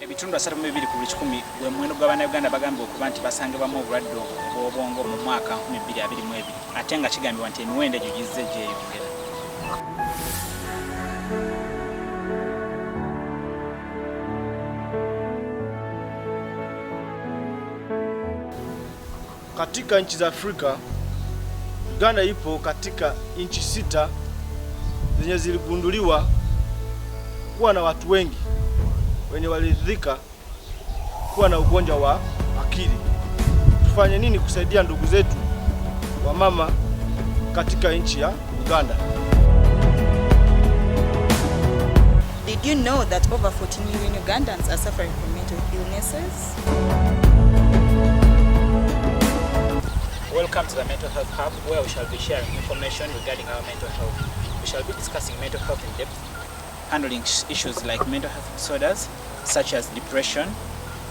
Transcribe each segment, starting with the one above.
Ebitundu 32 ku buli 100 gwe muwendo gw'Abannayuganda bagambye okuba nti basangibwamu obulwadde obw'obwongo mu mwaka 2022 ate nga kigambibwa nti emiwendo egyo gizze gyeyongera. Katika nchi za Afrika, Uganda ipo katika nchi 6 zenye ziligunduliwa kuwa na watu wengi wenye waliridhika kuwa na ugonjwa wa akili. Tufanye nini kusaidia ndugu zetu wa mama katika nchi ya Uganda? Did you know that over 14 million Ugandans are suffering from mental illnesses? Welcome to the Mental Health Hub, where we shall be sharing information regarding our mental health. We shall be discussing mental health in depth, handling issues like mental health disorders such as depression,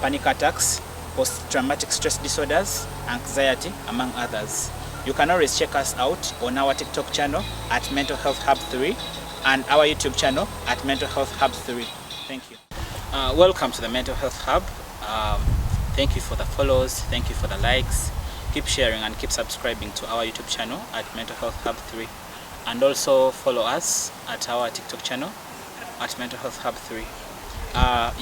panic attacks, post-traumatic stress disorders, anxiety, among others. You can always check us out on our TikTok channel at Mental Health Hub 3 and our YouTube channel at Mental Health Hub 3. Thank you. Welcome to the Mental Health Hub. Thank you for the follows, thank you for the likes. Keep sharing and keep subscribing to our YouTube channel at Mental Health Hub 3, and also follow us at our TikTok channel at Mental Health Hub 3.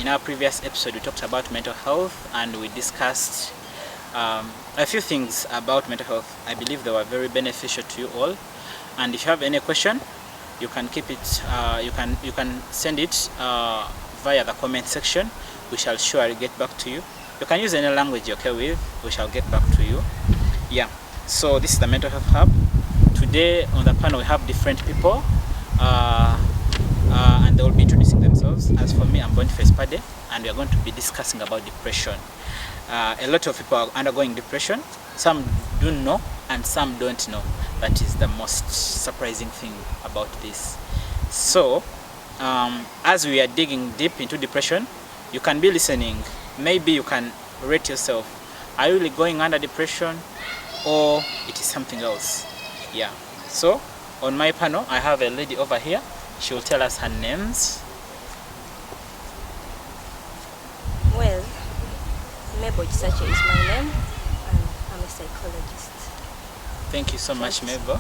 In our previous episode we talked about mental health and we discussed a few things about mental health. I believe they were very beneficial to you all, and if you have any question you can keep it you can send it via the comment section. We shall surely get back to you. You can use any language you're okay with, we shall get back to you. Yeah, so this is the Mental Health Hub. Today on the panel we have different people and they will be introducing themselves. As for me, I'm Boniface Pade, and we are going to be discussing about depression. A lot of people are undergoing depression. Some do know and some don't know. That is the most surprising thing about this. So as we are digging deep into depression, you can be listening. Maybe you can rate yourself. Are you really going under depression, or it is something else? Yeah. So on my panel I have a lady over here. She will tell us her names. Well, Mabel Gisache is my name, and I'm a psychologist. Thank you so much, Mabel.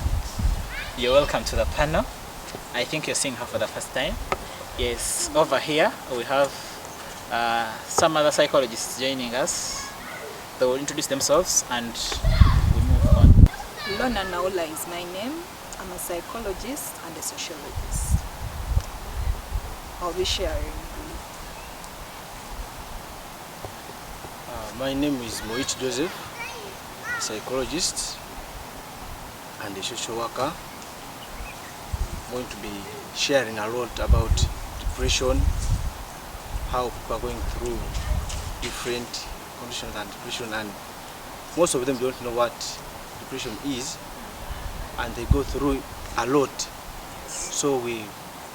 You're welcome to the panel. I think you're seeing her for the first time. Yes, over here we have some other psychologists joining us. They will introduce themselves and we move on. Lona Naola is my name. I'm a psychologist and a sociologist. I'll be sharing. My name is Moich Joseph, a psychologist and a social worker. I'm going to be sharing a lot about depression, how people are going through different conditions and depression, and most of them don't know what depression is, and they go through a lot. So we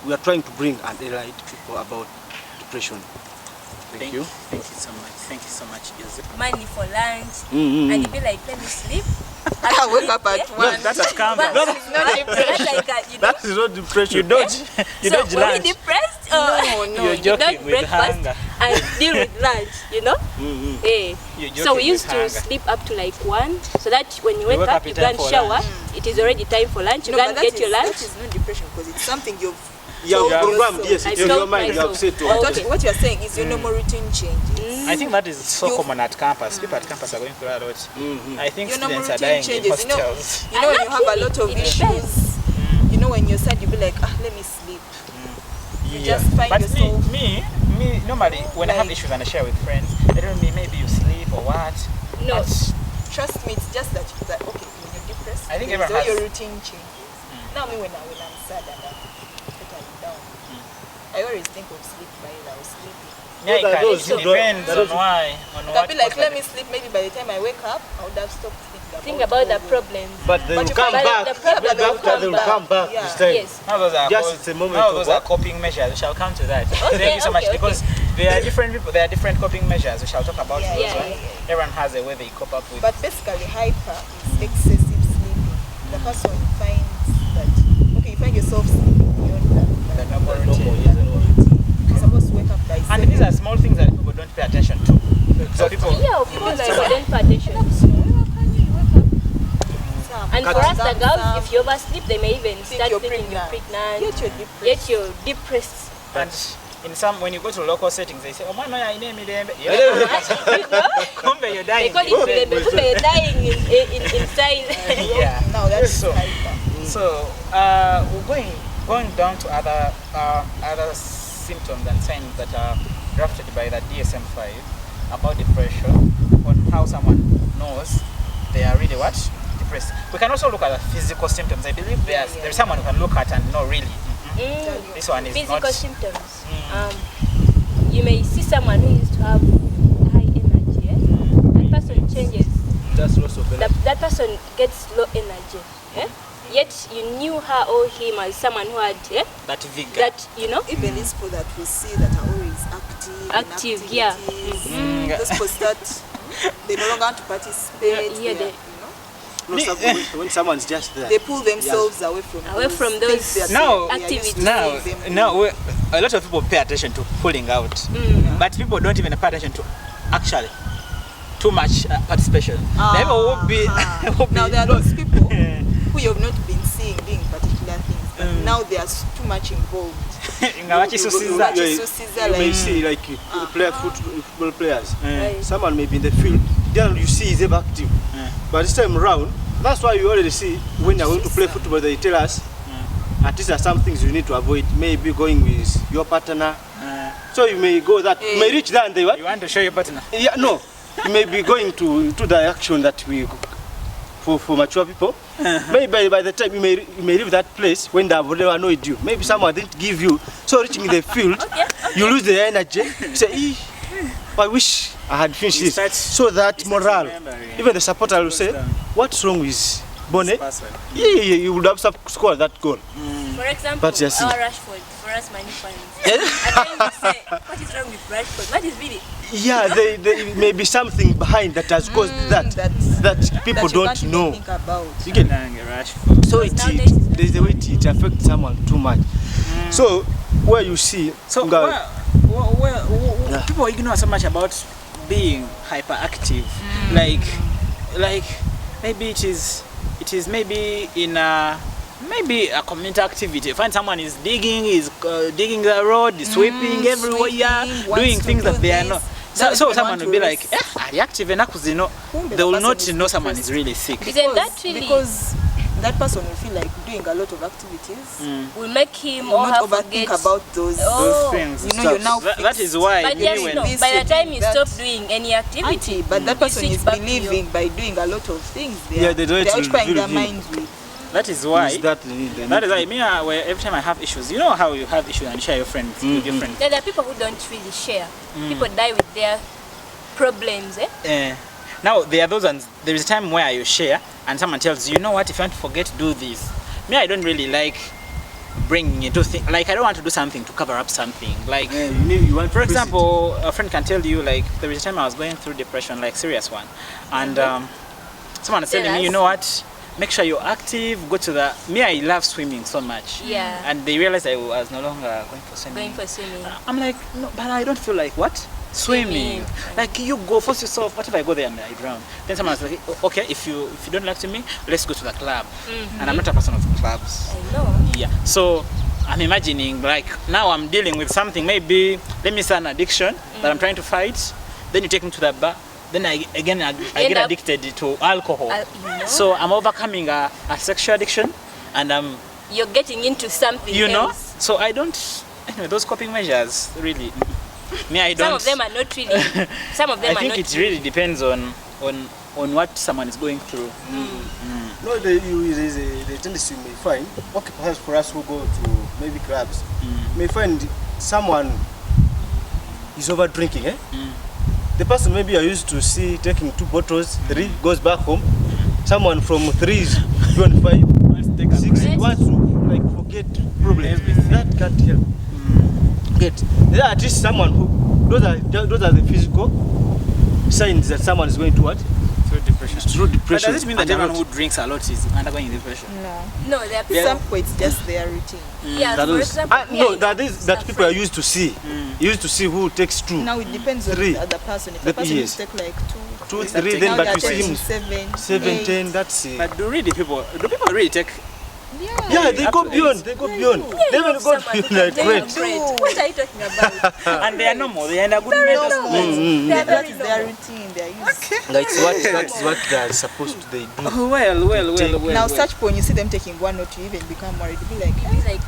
are trying to bring and enlighten people about depression. Thank you. Thank you so much. Thank you so much, Joseph. Money for lunch, and you be like, let me sleep. I wake up at 1. No, that's a calm down. That's not depression. Like That is not depression. You dodge so were lunch. you depressed? No, You're you joking don't with breakfast hunger. and deal with lunch, you know? Eh. You're joking So we used with to hunger. sleep up to like 1, so that when you wake wake up, up you in go time and for shower. lunch. It is already time for lunch. You No, go but and get your lunch. That is not depression, because it's something you've You have programmed, yes, I it's in your told mind, you have myself. set to Oh, it. what you're saying is your normal routine changes. I think that is so You- common at campus. People at campus are going through a lot. I think Your normal students are routine dying in changes. hostels. You know when you have a lot of It issues. depends. You know when you're sad, you be like, let me sleep. You just find but yourself. me normally when I have issues and I share with friends, they tell me maybe you sleep or what. No. But Trust me, it's just that okay, when you're depressed, I think there's everyone all your has- routine changes. Now me when I'm sad and I'm totally down, I always think of sleep while I was sleeping. yeah, it, that can, those it who don't- depends that on those- why. On I'll what be like, what let me sleep. Maybe by the time I wake up, I would have stopped thinking Think about the problems. But they But will you come can't- back. the problem Maybe will after come they will back. come back Yeah. this time. Yes. Now those are Just called- it's a moment now of those are what? coping measures. We shall come to that. Okay, Thank you so much okay, because there are different people. There are different coping measures. We shall talk about Yeah, those. yeah, Right? Everyone has a way they cope up with. But basically, hyper is excessive sleeping. The person finds that you find yourself sleeping beyond The normal the routine. normal routine. You're supposed to wake up by 7. And these are small things that people don't pay attention to. So people, Yeah, of course, I don't pay attention. And for us, the girls, if you oversleep, they may even start you're thinking you're pregnant. Yet you're Yet you're depressed. depressed. and in some, when you go to local settings, they say, "Oh, man, I name it." You know? Kumbe, you're They dying. call it Mulembe. Kumbe you're dying inside. Yeah. Now that's So- hyper. So we're going down to other symptoms and signs that are drafted by the DSM-5 about depression, on how someone knows they are really what? Depressed. We can also look at the physical symptoms. I believe there's someone who can look at and know really. This one is Physical not. symptoms. You may see someone who used to have high energy. That person changes. That's loss of energy. That person gets low energy. Yet you knew her or him as someone who had That vigor. that, you know. Even these people that we see that are always active, in yeah. activities, those people that they no longer want to participate. Yeah, they, No, when someone's just there. they pull themselves away from from things those they are Now- doing. They are used to Now, seeing them a lot of people pay attention to pulling out, but people don't even pay attention to actually too much participation. They will be, Now there are those people who you have not been seeing doing particular things, but now they are too much involved. Ingawachisusiza. You may see like football players. Right. Someone may be in the field, then you see he's ever active. But this time round, that's why you already see when you're going to play football, they tell us at least there are some things you need to avoid. Maybe going with your partner. So you may go that, you may reach there and they what? You want to show your partner? Yeah, no. You may be going to the action that we for mature people. Maybe by the time you may leave that place when they have already annoyed you. Maybe someone didn't give you. So reaching the field, you lose the energy. You say, I wish I had finished You this. start- So that you start morale, remembering. even the supporter will say, down. what's wrong with Bonnet? Person. Yeah, you would have scored that goal. For example, But yes, our Rashford, for us Manu fans, I'm trying to say, what is wrong with Rashford? What is really? Yeah, there may be something behind that has caused that people that you don't can't even know. think about. You get Rashford. so Nowadays, there's the way it affects someone too much. So where you see, So nga- Yeah. people ignore so much about being hyperactive. Like maybe it is maybe in maybe a community activity. Find someone is digging the road, sweeping everywhere, sweeping, wants doing to things do that they are this. not. Don't So even someone want will be to like, are you active enough? They the will person not is know someone depressed. is really sick. Isn't that really Because that person will feel like doing a lot of activities. will make him Will or not her overthink forget about those. Those things. You know, you're now That is why But maybe yes, when no. this, By the you're time doing you that. stop doing any activity, Auntie, but that person switch is back to believing by doing a lot of things. Yeah, they do it they're to occupying their reveal him. minds with. that is why. is that the That is why me, every time I have issues, you know how you have issues and share your friends with your friends. there are people who don't really share. People die with their problems. Now there are those ones. There is a time where you share and someone tells you, you know what? If you want to forget, do this. Me, I don't really like bringing it to things. Like I don't want to do something to cover up something. Like you want for example, a friend can tell you like there was a time I was going through depression, like serious one, and someone is telling me, you know what? Make sure you're active. Go to the. Me, I love swimming so much. Yeah. And they realized I was no longer going for swimming. Going for swimming. I'm like, no, but I don't feel like what? Swimming. Like you go force yourself. What if I go there and I drown? Then someone's like, okay, if you don't like swimming, let's go to the club. And I'm not a person of clubs. I know. Yeah. So I'm imagining like now I'm dealing with something. Maybe let me say an addiction that I'm trying to fight. Then you take me to the bar. Then I get up- addicted to alcohol. You know? So I'm overcoming a sexual addiction, and You're getting into something you know. else. So I don't. Anyway, those coping measures really. Me, I don't. Some of them are not really. Some of them I are think not. it really depends on what someone is going through. No, there's a tendency you may find, okay, perhaps for us who go to maybe clubs, you may find someone is over drinking. The person maybe are used to see taking 2 bottles, 3, goes back home. Someone from 3 is 25, 6, he wants to like forget problems. That can't help. There are at least someone who, those are the physical signs that someone is going to what? So depression. through But depression. does it mean that and a anyone lot. who drinks a lot is undergoing depression? No. No, there are people. Some people it's just their routine. Yeah, That for is, example, no, that people are used to see. Used to see who takes two. Now it depends on Three. the other person. If the That- person yes. take like Two, Start three, taking- then now but they're you see taking him 7, 7, 8. 10. That's it. But do people really take? Yeah, they go Up to beyond. They go beyond. They even go beyond like great. What are you talking about? And they are normal. They are in a good mental state. They are That very is their normal. routine. They are used. That's what they are supposed to they do. Oh, well. Now such point you see them taking one or two, even become worried. Be like, It's like,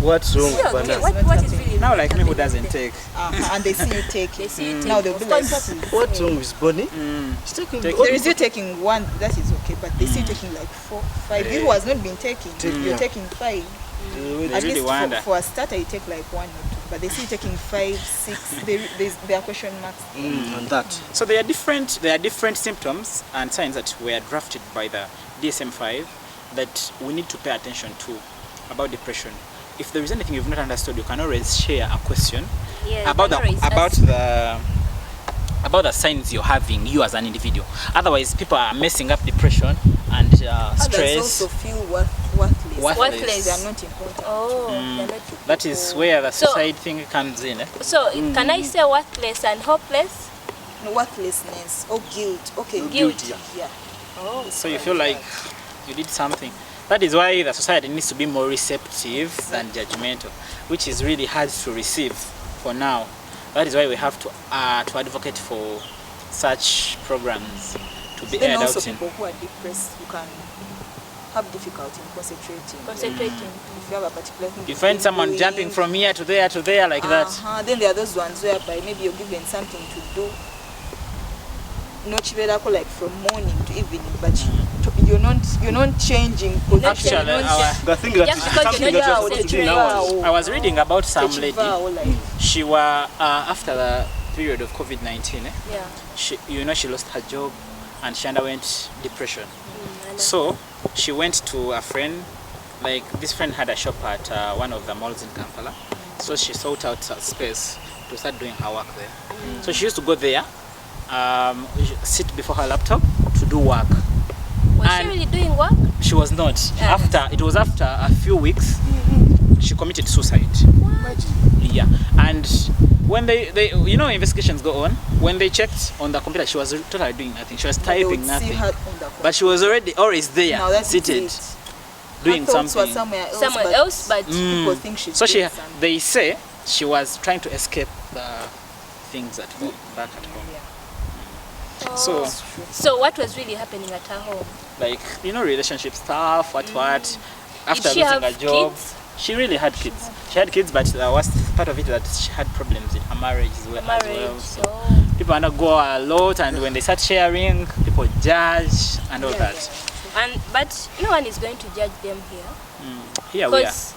What's wrong, yeah, Bana? what is really Now, like me who happening doesn't with them? take. and they see you take They it. see you Now take they'll it. be Of like, course, What's wrong with Bonnie? Mm. He's taking. Take- there is you taking one, that is okay, but they see you taking like 4, 5. You who has not been taking, you're taking 5. They At really least wonder. for a starter, you take like 1 or 2, but they see you taking 5, 6. There are question marks. on that. So there are different symptoms and signs that were drafted by the DSM-5 that we need to pay attention to about depression. If there is anything you've not understood, you can always share a question Yeah, about you can always about the signs you're having, you as an individual. Otherwise, people are messing up depression and Others stress. also feel worthless. Worthless. They are not important. Oh, they're not That is where the So- suicide thing comes in. So, can I say worthless and hopeless? No, worthlessness or guilt. Okay, Guilt. Yeah. Oh, So you feel like you did something. That is why the society needs to be more receptive than judgmental, which is really hard to receive for now. That is why we have to advocate for such programs to be Then aired also out in. people who are depressed, you can have difficulty in concentrating. concentrating. If you have a particular thing You find you're someone doing, jumping from here to there like that. Then there are those ones whereby maybe you're given something to do. Not chiverako like from morning to evening, but you're not changing position. Actually, The thing that Just because something you're that not you're supposed to do trained. now. I was reading about some lady. Like, She was after the period of COVID-19. Yeah. She lost her job and she underwent depression. I know. So she went to a friend, like this friend had a shop at one of the malls in Kampala. So she sought out a space to start doing her work there. So she used to go there, sit before her laptop to do work. Was she and- really doing work? She was not. Yeah. It was after a few weeks, she committed suicide. Yeah, and when they investigations go on, when they checked on the computer, she was totally doing nothing. She was they would typing see nothing. her on the But she was always there, now that's seated, it. doing Her thoughts were something. somewhere else, but but people think she's So doing something. they say she was trying to escape the things at home, back at home. So, so what was really happening at her home? like, relationship stuff, what. After Did she losing have her job, kids? she really had kids. She had kids, but the worst part of it is that she had problems in her marriage as well. Marriage. So Oh. people undergo a lot, and when they start sharing, people judge and all that. But no one is going to judge them here. Here we are. Because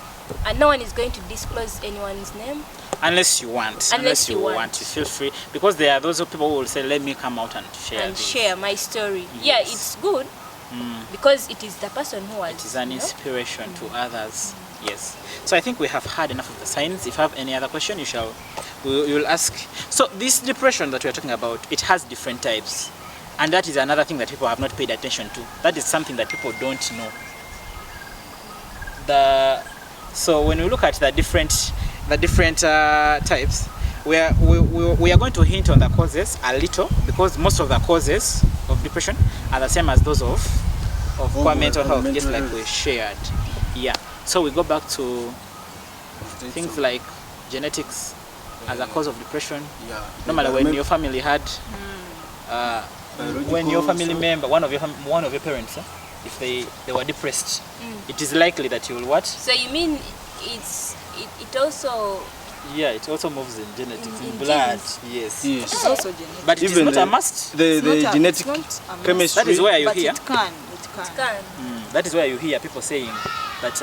and no one is going to disclose anyone's name. Unless you want. Unless you want. You feel free. Because there are those people who will say, let me come out and share And this. share my story. Yeah, Yes. it's good because it is the person who was. It is an inspiration to others. Yes. So I think we have had enough of the signs. If you have any other question, you will ask. So this depression that we are talking about, it has different types. And that is another thing that people have not paid attention to. That is something that people don't know. So when we look at the different types, we are going to hint on the causes a little, because most of the causes of depression are the same as those of poor mental health, just like we shared. Yeah. So we go back to things like genetics as a cause of depression. Yeah. Normally, when your family had, when your family member, one of your parents, if they were depressed, it is likely that you will what? So you mean it also Yeah, it also moves in genetics, in In blood. genes. Yes. Yes. It's also genetic. But it is Even not the- a must. The It's not a- genetic it's not a must. chemistry. That is where you But hear. it can. can. That is where you hear people saying that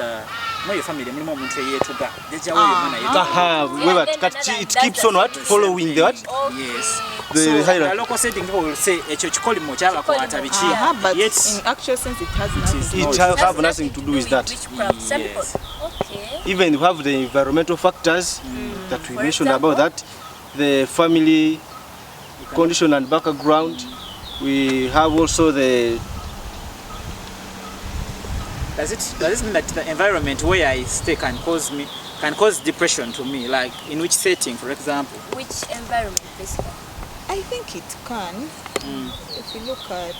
no, your family mulimo omuntu eyeetuga jjajja wo yomwana yeetuga. Aha, Yeah, then it keeps on what? Following the what? Yes. The So in hierarchy. a local setting, people will say ekyo kikolimo ky'abakwata biki. But Yet in actual sense, it has nothing. It not. have nothing to do with that. Witchcraft. Some people. Yes. Okay. Even we have the environmental factors that we For mentioned example? about that, the family condition and background, We have also the Does this mean that the environment where I stay can cause depression to me? Like in which setting, for example? Which environment, basically? I think it can. If you look at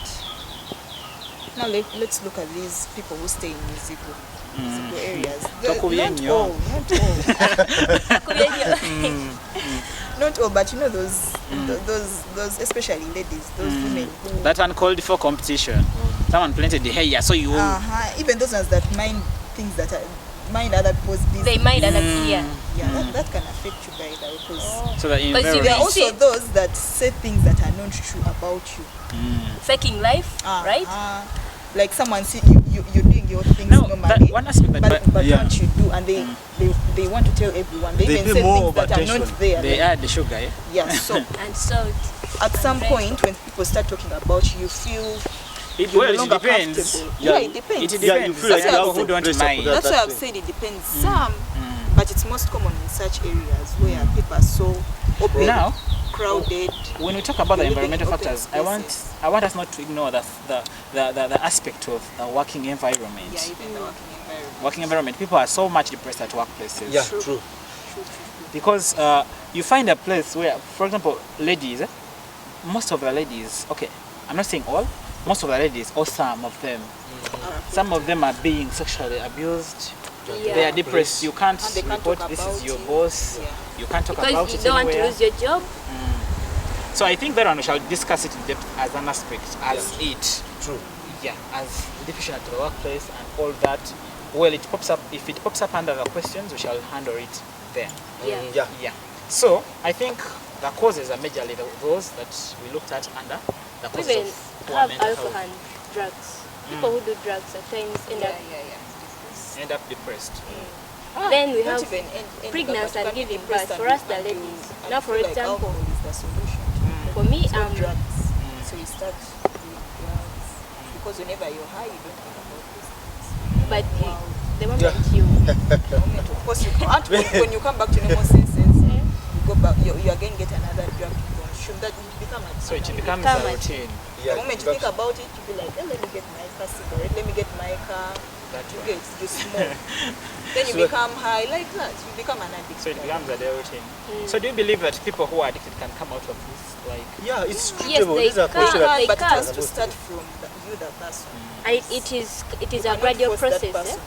now, let's look at these people who stay in musical areas. Not all, not all, but you know those especially ladies, those women who That one called for competition. Someone planted the hair, so you. even those ones that mind things that are mind other people's business. They mind other yeah. Yeah, that can affect you by the because So that Because there environment. are also those that say things that are not true about you. faking life, right? Like someone see you're doing your things No, normally, that one aspect that but yeah. what you do, and they want to tell everyone. They even pay say more things that are not attention. there. they add the sugar. Eh? Yeah, so And salt. at some point when people start talking about you, you feel Well, no it longer depends. comfortable. Yeah, It depends. It Yeah, depends. you feel like There you are have people who to don't dress up mind. with that. That's why I've thing. said it depends. Some, but it's most common in such areas where people are so open, Now, crowded. when we talk about the You're living environmental in open factors, I want us not to ignore the aspect of the working environment. Yeah, even the working environment. Working environment, people are so much depressed at workplaces. Yeah, True. true. Because you find a place where, for example, ladies, most of the ladies, okay, I'm not saying all, most of the ladies, or some of them, some of them are being sexually abused. Yeah. They are depressed. You can't And they can't report talk this about is your it. boss. Yeah. You can't talk about Because you it don't want to anywhere. lose your job. So I think that one we shall discuss it in depth as an aspect, as it. True. Yeah, as depression at the workplace and all that. Well, it pops up. If it pops up under the questions, we shall handle it there. Yeah. Yeah. Yeah. So I think the causes are majorly those that we looked at under the causes Even of poor have mental alcohol health. and drugs. People who do drugs at times end up. End up depressed. Then we Not have even pregnancy and but giving depressed birth. and For us, you- the and you- ladies. and Now, you for feel like example, alcohol is the solution. for me, It's not drugs. So you start doing drugs because whenever you're high, you don't think about this. but Wow. the moment you The moment, of course, you can't. When you come back to normal senses, you go back. You again get another drug to consume. That will become a So it becomes become a a- routine. The moment you think about it, you be like, let me get my car cigarette, let me get my car. That You one. get you smoke. Then you So- become high like that. You become an addict. So it becomes a daily routine. So do you believe that people who are addicted can come out of this? Like, Yeah, it's Yes, treatable. they These are can. questions that They but it can. has to start from you, the person. and it is You a cannot gradual force that process. person.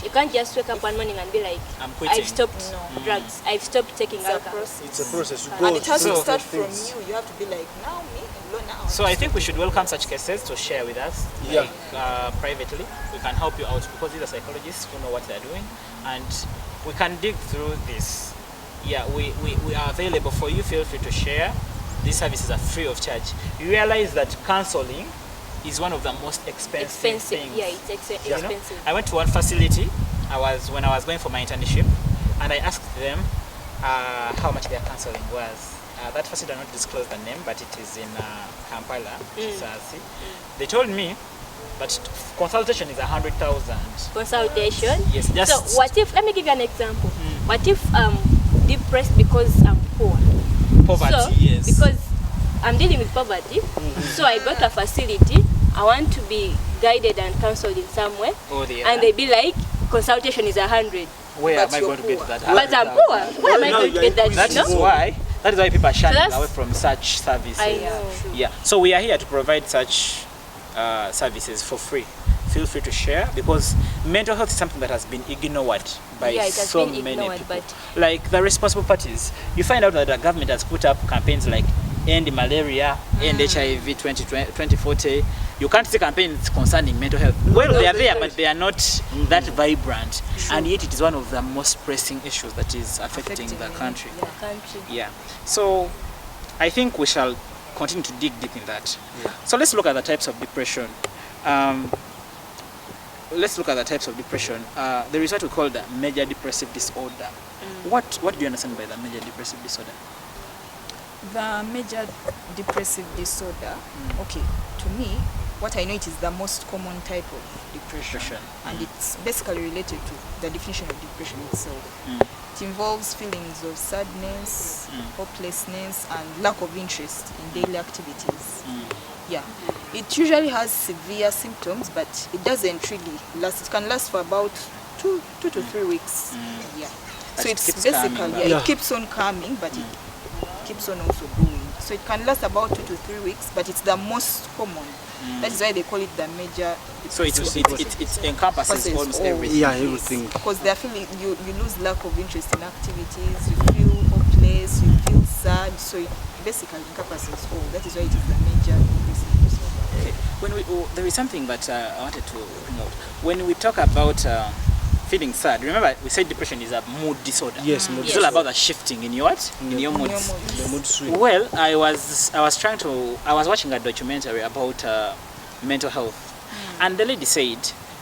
You can't just wake up one morning and be like, I'm quitting. I've stopped No. drugs. I've stopped taking It's a alcohol. process. it's a process. You And go And it has through to start different from things. you. You have to be like, now me alone now. So I think we should welcome such cases to share with us, Yeah. like, privately. We can help you out because these are psychologists who know what they're doing, and we can dig through this. Yeah, we are available for you. Feel free to share. These services are free of charge. You realize that counseling is one of the most expensive things. Yeah, it's You know, expensive. I went to one facility. When I was going for my internship, and I asked them how much their counseling was. That facility did not disclose the name, but it is in Kampala, Kisasi. They told me that consultation is 100,000. Consultation. Yes, just So what if? Let me give you an example. What if I'm depressed because I'm poor? poverty. So Yes. because I'm dealing with poverty, so I go to a facility. I want to be guided and counseled in some way, Oh, they and they be like, consultation is 100. where But am I you're going to get poor. that? But I'm 100,000? poor. Where am I Now going to you're get that? That You is know? why. That is why people are shying that's- away from such services. I know. Yeah. So we are here to provide such services for free. Feel free to share because mental health is something that has been ignored by Yeah, it has so been many ignored, people. but- Like the responsible parties, you find out that the government has put up campaigns like End Malaria, End HIV 2040. You can't see campaigns concerning mental health. Well, they are there, but they are not that vibrant. And yet it is one of the most pressing issues that is affecting the country. Yeah, country. Yeah. So I think we shall continue to dig deep in that. Yeah. So let's look at the types of depression. There is what we call the major depressive disorder. What do you understand by the major depressive disorder? The major depressive disorder, okay, to me, what I know, it is the most common type of depression. And it's basically related to the definition of depression itself. It involves feelings of sadness, hopelessness, and lack of interest in daily activities. Yeah, it usually has severe symptoms, but it doesn't really last. It can last for about 2 to 3 weeks. Yeah. But So it it's keeps basically, calming, yeah, but- it keeps on calming, but it keeps on also going. So it can last about 2 to 3 weeks, but it's the most common. That is why they call it the major. So it encompasses Process almost all. everything. Yeah, everything. Because they're feeling you lose lack of interest in activities, you feel hopeless, you feel sad. So it basically encompasses all. That is why it is the major depressive disorder. Okay. There is something that I wanted to bring out. When we talk about feeling sad, remember we said depression is a mood disorder. Yes, mood It's all about the shifting in your what? In your moods. The mood swing. Well, I was watching a documentary about mental health, and the lady said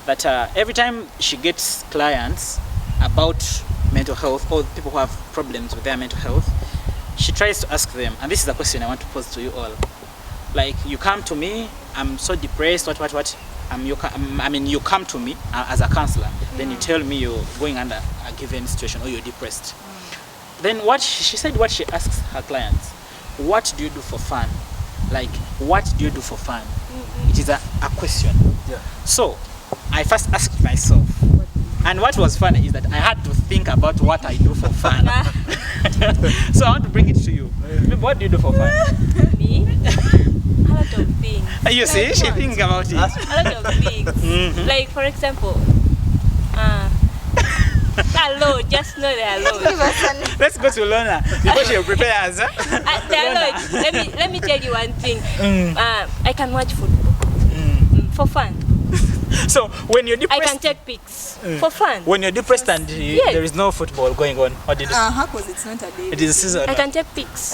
that every time she gets clients about mental health or people who have problems with their mental health, she tries to ask them, and this is a question I want to pose to you all. Like, you come to me, I'm so depressed, what? You come to me as a counselor, then you tell me you're going under a given situation or you're depressed. Then she said what she asks her clients, what do you do for fun? Like, what do you do for fun? It is a question. Yeah. So, I first asked myself, and what was funny is that I had to think about what I do for fun. So I want to bring it to you. What do you do for fun? Me? A lot of things. You see, she thinks about it. A lot of things. Like, for example, hello, just know they're alone. Let's go to Lona before she prepares. They're alone. Let me tell you one thing. I can watch football for fun. So when you're I depressed, can take pics for fun. when you're depressed and Yes. there is no football going on, what do you do? Because it's not a day. It is season. I can take pics.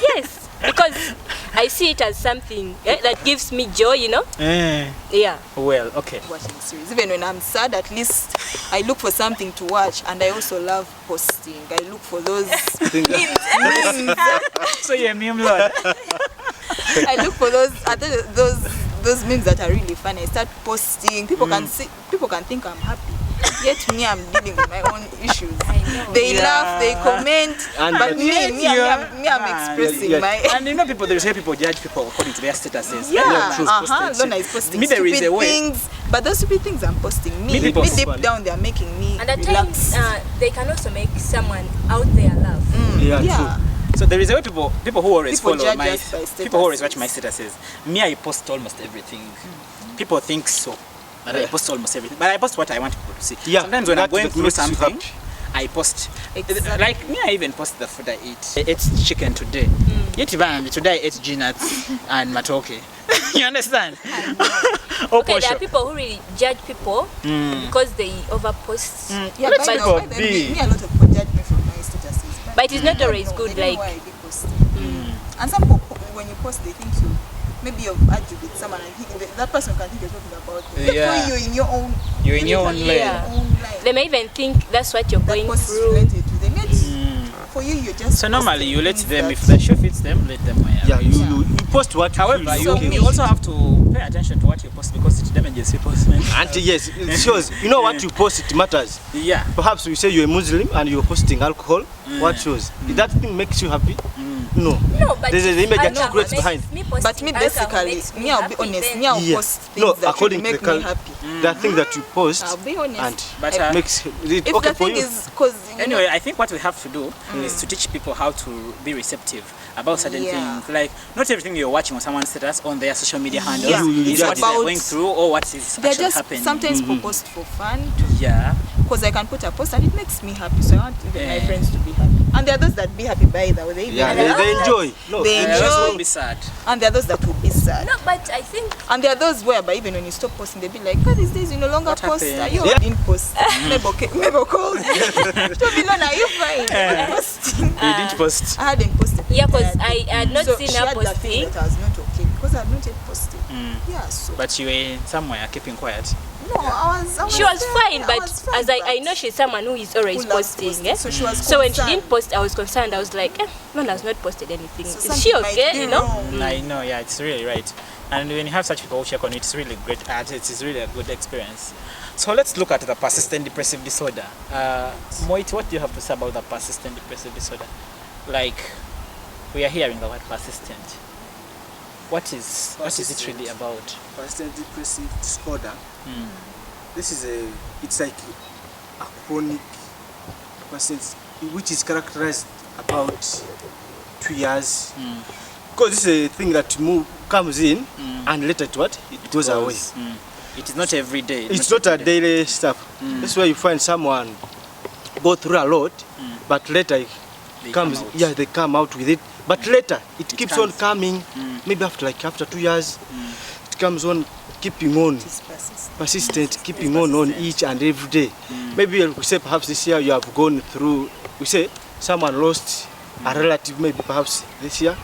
Yes, because I see it as something that gives me joy, you know? Yeah. Well, okay. Watching series. Even when I'm sad, at least I look for something to watch, and I also love posting. I look for those memes. So you're a meme lord. I look for those memes that are really funny. I start posting. People can think I'm happy. Yet me, I'm dealing with my own issues. They laugh, they comment, but I'm expressing my. And you know, there say people judge people according to their statuses. Yeah, Lona is posting Me, there is a stupid way. things, but those stupid things I'm posting, Me, me people- deep down, they are making me And at relax. times, they can also make someone out there laugh. Yeah. So there is a way people who always People follow judge my us by people who always watch statuses. my statuses. Me, I post almost everything. People think so, but I post almost everything. But I post what I want people to see. Yeah, Sometimes when I'm that going through makes you something, happy. I post. Exactly. Like me, I even post the food I eat. I ate chicken today. Yet even today I ate G-nuts and matoke. You understand? Okay, there are people who really judge people because they overpost. Yeah, Let by people the way, be. me a lot of people judge me from my statuses. But it's not I don't always know, good, they don't like- know why I did post. And some people, when you post, they think maybe you've argued with someone and that person can think you're talking about them. Yeah. You're in your own. You're in your own Yeah. lane. Yeah. Own life. They may even think that's what you're That going post is through. related to them. Yet, for you, you're just. So normally posting you let things them, that- if the shoe fits them, let them wear. Yeah, you post what you However, feel you, okay. you also have to pay attention to what you post because it damages people's mental. And yes, it shows. You know what you post, it matters. Yeah. Perhaps you say you're a Muslim and you're posting alcohol. What shows? If that thing makes you happy, no. No, but There's an image that you alcohol create makes behind. me But posting me, alcohol basically, makes me, I'll be happy, honest. then- Me, I'll Yeah. post things No, that according really to make the me happy. There are things that you post I'll be honest. and But makes it If okay the for thing you. is, because Anyway, I think what we have to do is to teach people how to be receptive about certain Yeah. things. Like, not everything you're watching on someone's status on their social media handles Yeah. is what they're About- going through or what is they're actually just happening. sometimes people post for fun. Yeah. Because I can put a post and it makes me happy, so I want even my Yeah. friends to be happy. And there are those that be happy by the way they Yeah, even they enjoy. No, They Yeah, those enjoy. will be sad. and there are those that will be sad. No, but I think And there are those whereby even when you stop posting, they be like, "God, these days you no longer What post. happened?" Are you Yeah. didn't post? Maybe called. To be known, are you fine? You're not posting. You didn't post. I hadn't posted. yeah, because I had not so seen she her had that thing posting. that I was not okay because I had not yet posted. Yeah, so But you were somewhere keeping quiet. no, I was. She was there. fine, I but was fine, as I but know she's someone who is always who loves posting. posting. So she was So when she concerned. didn't post, I was concerned. I was like, no one has not posted anything. So Is she something might okay? be You know? wrong. I know, yeah, it's really right. And when you have such people who check on it, it's really great. It is really a good experience. So let's look at the persistent depressive disorder. Moit, what do you have to say about the persistent depressive disorder? Like, we are hearing the word persistent. What is it really about? Persistent depressive disorder. This is it's like a chronic persistent, which is characterized about 2 years. Because this is a thing that comes in and later it goes away. It is not every day. It's not a daily stuff. This is where you find someone go through a lot, but later They comes, come out. yeah, they come out with it. But later it keeps on comes. coming. Maybe after 2 years, it comes on, keeping on, It's persistent. persistent, keeping on each and every day. Maybe we say perhaps this year you have gone through. We say someone lost a relative, maybe perhaps this year.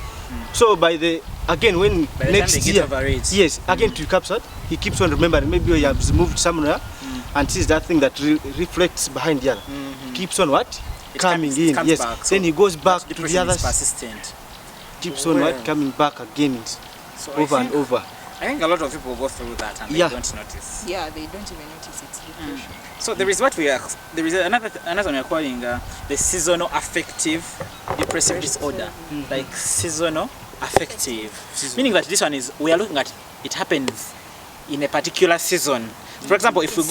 So by the again when By the time next they get year, over it. yes, again to capture, he keeps on remembering. Maybe he has moved somewhere and sees that thing that reflects behind the other. Keeps on what? It Coming comes- in, it comes yes. back. So Then he goes back that to the depression is others. persistent. Keeps on what? Coming back again, So over and over. I think a lot of people go through that and Yeah. they don't notice. Yeah, they don't even notice it's depression. So there is another one we are calling the seasonal affective depressive disorder, like seasonal affective, meaning that this one is we are looking at it happens in a particular season. For example, if we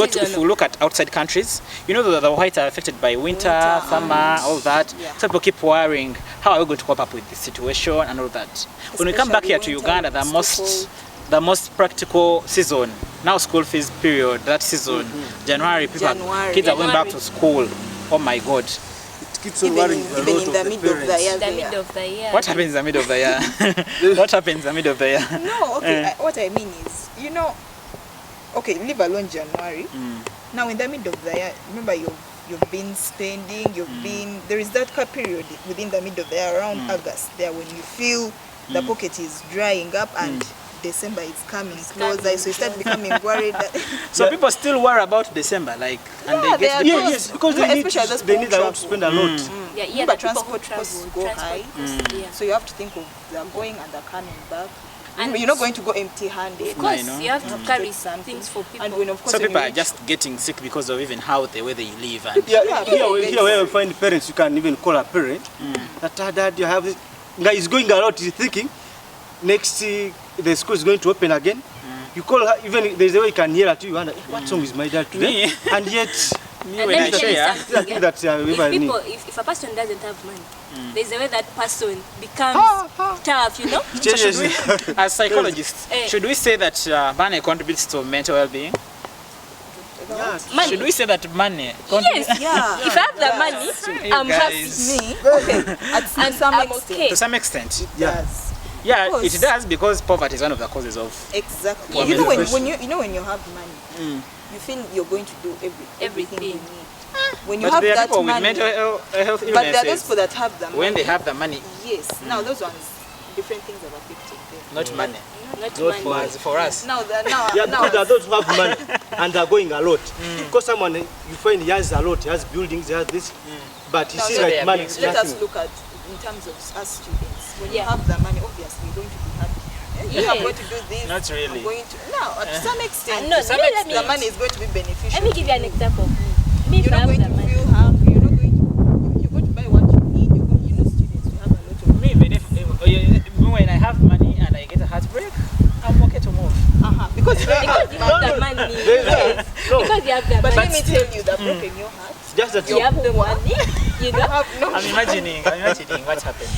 look at outside countries, you know that the whites are affected by winter, summer, all that. Yeah. So people keep worrying, how are we going to cope up with this situation and all that. When we come back here to Especially Uganda, winter, the most practical season now, school fees period, that season, January, kids are going back to school. Oh my God. It keeps on Even worrying in a lot the of the middle of the parents. year. The middle of the year. What happens in the middle of the year? What happens in the middle of the year? No, okay. What I mean is, okay, leave alone January. Now in the middle of the year, remember you've been spending, there is that period within the middle of the year around August there when you feel the pocket is drying up and December is coming closer, so you start becoming worried. So people still worry about December, and they get Yes, because they need, especially those they need people to spend a lot. Yeah, Remember, the people who transport travel, costs go high. yeah. So you have to think of they're going and they're coming back. And You're not going to go empty-handed. Of course, I know. you have to carry something. things for people. And when of course So when people you are reach- just getting sick because of even how the way they live. And Here where you find parents, you can even call a parent. That dad, you have this guy is going a lot. He's thinking next the school is going to open again. You call her, even there's a way you can hear at you. Wonder, what song is my dad today? Me? And yet, And when I let me tell you share, something, I think that everybody if, needs. if a person doesn't have money, there's a way that person becomes tough, you know? So should we, as psychologists, Eh. should we say that money contributes to mental well-being? Money. Should we say that money contributes? Yes, Yeah. if I have the money, You I'm happy. guys. Me, okay, at And some I'm extent, okay. To some extent, yes. yeah, course. it does, because poverty is one of the causes of. Exactly. Well, You know maybe when you have money, you feel you're going to do everything you Everything. need. When you But have there are that people with money, mental health but there are those illnesses. people that have the money. When they have the money, Yes. Now those ones, different things have affected them. not money. Not Not money. As for us, Now Yeah, now because there are those who have money and they are going a lot. Because someone you find he has a lot, he has buildings, he has this, but he Now sees let- like money. let is let us nothing. look at in terms of us students. When you Yeah. have the money, obviously you're going to be happy. Yeah. I'm going to do this. Not really. I'm going to to some extent. No, to some let extent, me- the money is going to be beneficial. Let me give you an example. Me, if You're I not have going the to money, feel hungry. You're not going to. You're going to buy what you need. You know, students, we have a lot of. me, even if when I have money and I get a heartbreak, I'm okay to move. Because you don't because you have the money. Yes. No, Because you have the But money. let me tell you, that broken your heart. just that You have the money. You know. Have no. I'm imagining what happened.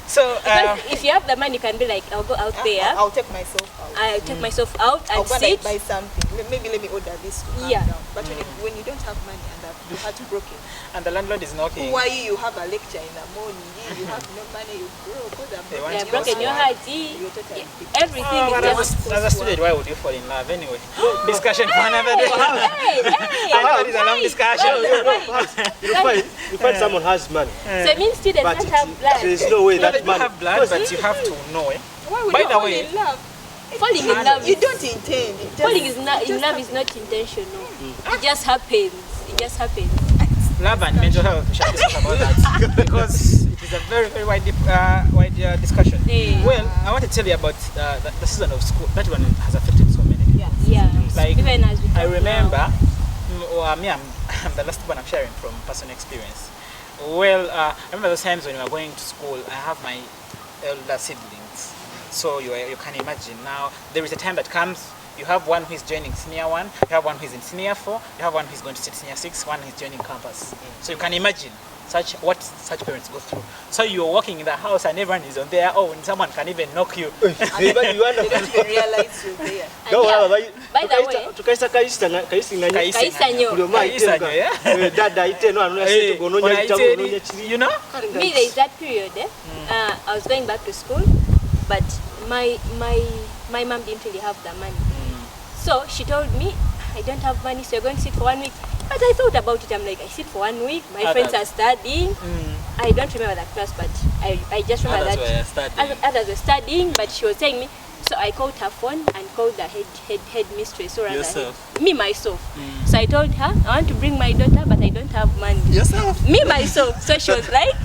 So, Because if you have the money, you can be like, I'll go out there. I'll take myself out. I'll take myself out I'll and go and sit. buy something. Maybe let me order this to calm Yeah. down. But when you don't have money and your heart broken, and the landlord is knocking. why you have a lecture in the morning, you have no money, you broke, because They want You you have broken your heart. You're totally Everything Oh, but is as just. a student, why would you fall in love anyway? Discussion for another day. Hey, I know it is a long discussion. you find someone has money, So it means students but don't have blood. there is no way No, that that you money. have blood, but you have to know. Why would By you the fall way- in love? Falling in love. You don't intend. It just- Falling is not it in just love is not intentional. It just happens. It just happens. Love and mental health, we shall discuss about that because it is a very, very wide discussion. Yeah. Well, I want to tell you about the season of school. That one has affected so many people. Yeah. Like, Even as we I talk remember, now. I'm the last one I'm sharing from personal experience. Well, I remember those times when we were going to school, I have my elder siblings. So you can imagine now there is a time that comes. You have one who is joining senior 1, you have one who is in senior 4, you have one who is going to senior 6, one who is joining campus. So you can imagine what such parents go through. So you're walking in the house and everyone is on their own. Someone can even knock you. They don't even realize you're there. By the way, tukaisa kaisanga Kaisanyo. dada ite no anuna sito gononya chabo gononya chiri. You know? Me, there is that period. I was going back to school, but my mom didn't really have the money. So she told me, I don't have money, so you're going to sit for 1 week. But I thought about it. I'm like, I sit for 1 week. My friends are studying. I don't remember that class, but I just remember others were studying. But she was telling me. So I called her phone and called the head mistress, or rather myself. So I told her I want to bring my daughter, but I don't have money. Me myself. So she was like,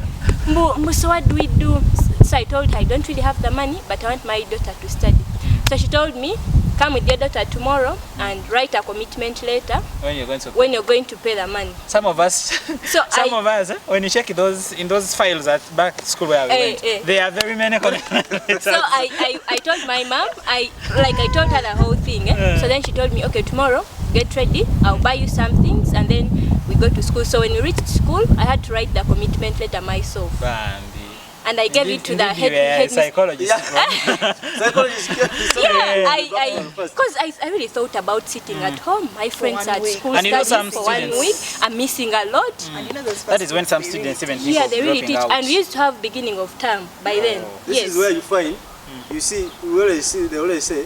so what do we do? So I told her I don't really have the money, but I want my daughter to study. So she told me, come with your daughter tomorrow and write a commitment letter when you're going to pay the money. Some of us, when you check in those files at back school where we went, there are very many commitment letters. So I told my mom, I told her the whole thing. So then she told me, okay, tomorrow get ready, I'll buy you some things, and then we go to school. So when we reached school, I had to write the commitment letter myself. And I gave it to the head psychologist. Because I really thought about sitting at home. My friends at school and studying for 1 week. I'm missing a lot. And you know those that is when some students even think of they really dropping teach. out. And we used to have beginning of term by then. This is where you find, you see, we always see, they always say,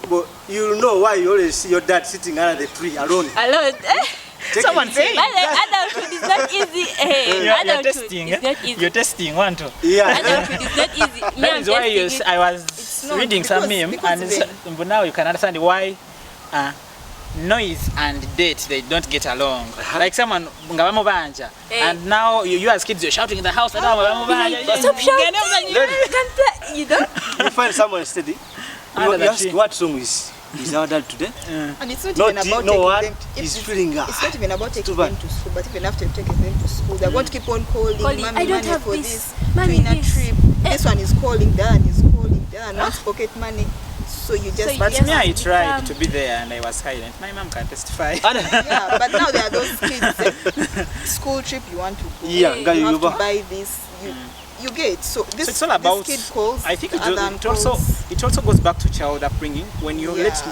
but you know why you always see your dad sitting under the tree alone. Alone. Someone saying adulthood is not easy. You're testing. Is not easy. You're testing one too. Yeah. Adulthood is not easy. That is why I was reading some meme, and now you can understand why noise and date, they don't get along. Like someone ngabamo banja, and now you as kids you're shouting in the house. Stop shouting. You don't. You find someone steady. You ask what song is our dad today? And it's not even about no taking them. It's not even about taking them to school, but even after taking them to school, they're going to keep on calling. I don't have for this. Doing a trip. This one is calling, that one is calling, that one wants pocket money. So you just. But me, I tried to be there and I was silent. My mom can testify. Yeah, but now there are those kids. School trip, you want to go. Yeah, you have to buy this. You get so it's all about this kid calls. I think it also goes back to child upbringing when you let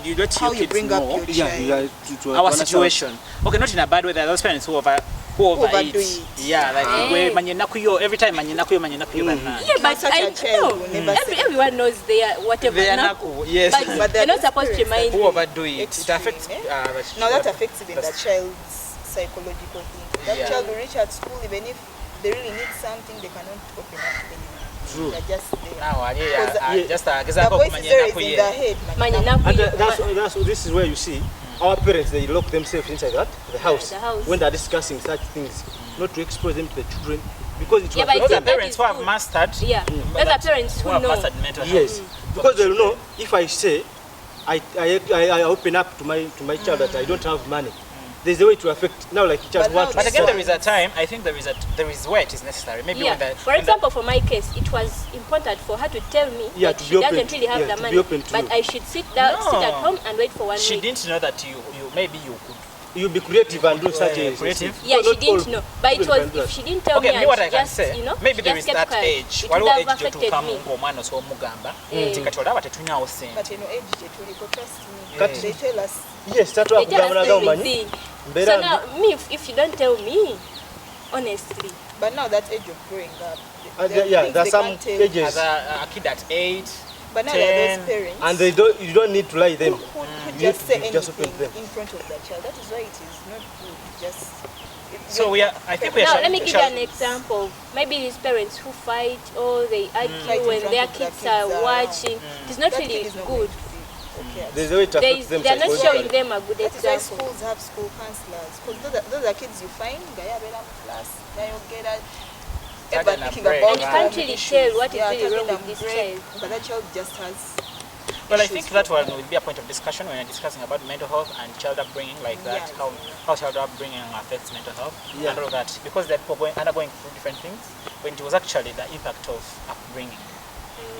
your kids know our situation. Okay, not in a bad way. There are those parents who overdo it. Yeah, like where manyenakuyo every time manyenakuyo. Yeah, but I know everyone knows their whatever. They are naku, yes. But they're not supposed to remind. Who overdo it? It affects. Now that affects even the child's psychological thing. That child will reach at school even if they really need something, they cannot open up anymore. True. They're just there. Now, just the voice is there in their head. And this is where you see our parents, they lock themselves inside the house when they're discussing such things, not to expose them to the children, because it was the parents who have mastered. Yeah, those are parents who know. Mastered mental health. Yes, because they'll know if I say I open up to my child that I don't have money. There's a way to affect now, like just what. But again, there is a time. I think there is where it is necessary. Maybe when for example, for my case, it was important for her to tell me that she doesn't really have the money, but I should sit at home and wait for 1 week. She didn't know that you could. You'll be creative and do such a creative. Yeah, she didn't know. But it was if she didn't tell me, what I can just, say, maybe there is that age. It would have affected me. But age trust me. They tell us. Yes, that's what everything. So now, me, if you don't tell me, honestly. But now that age of growing up, there's some ages. As a kid at 8, but now there are those parents. And you don't need to lie them. Who just say anything in front of their child. That is why it is not good. I think we are. Now let me give you an example. Maybe these parents who fight or they argue when their kids are watching. It's not really good. There's a way to affect them. They're not showing them a good example. That's why schools have school counselors. Because those are kids you find. And you can't really tell what is really wrong with this child. But that child just has. Well, I think that one will be a point of discussion when you're discussing about mental health and child upbringing, like that, how child upbringing affects mental health and all of that. Because they're undergoing through different things, when it was actually the impact of upbringing.